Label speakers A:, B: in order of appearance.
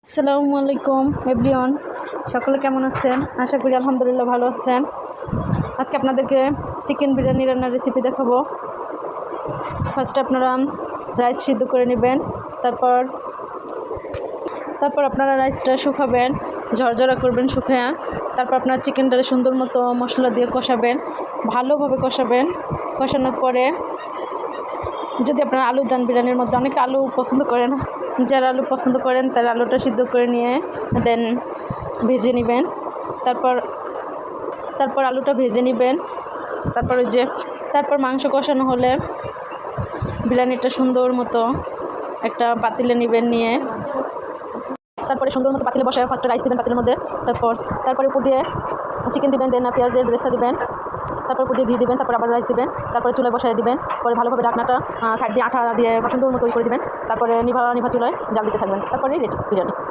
A: আসসালামু আলাইকুম এভরিওয়ান, সকলে কেমন আছেন? আশা করি আলহামদুলিল্লাহ ভালো আছেন। আজকে আপনাদেরকে চিকেন বিরিয়ানি রান্নার রেসিপি দেখাবো। ফার্স্টে আপনারা রাইস সিদ্ধ করে নেবেন, তারপর আপনারা রাইসটা শুকাবেন, ঝরঝরা করবেন শুকিয়ে। তারপর আপনার চিকেনটা সুন্দর মতো মশলা দিয়ে কষাবেন, ভালোভাবে কষাবেন। কষানোর পরে যদি আপনারা আলু দেন, বিরিয়ানির মধ্যে অনেকে আলু পছন্দ করে না, যারা আলু পছন্দ করেন তারা আলুটা সিদ্ধ করে নিয়ে দেন ভেজে নেবেন। তারপর আলুটা ভেজে নেবেন। তারপর মাংস কষানো হলে বিরিয়ানিটা সুন্দর মতো একটা পাতিলে নেবেন, নিয়ে তারপরে সুন্দর মতো পাতিলে বসায় ফার্স্টে রাইস দেবেন পাতিলের মধ্যে। তারপরে উপর দিয়ে চিকেন দিবেন, দেন পেঁয়াজের ব্রেস্তা দিবেন, তারপর উপর দিয়ে ঘি দিবেন, তারপর আবার রাইস দিবেন, তারপরে চুলায় বসায় দিবেন। পরে ভালোভাবে ঢাকনাটা সাইড দিয়ে আঠা দিয়ে সুন্দর মতো করে দিবেন। তারপরে নিভা চুলায় জাল দিতে থাকবেন। তারপরে রেডি বিরিয়ানি।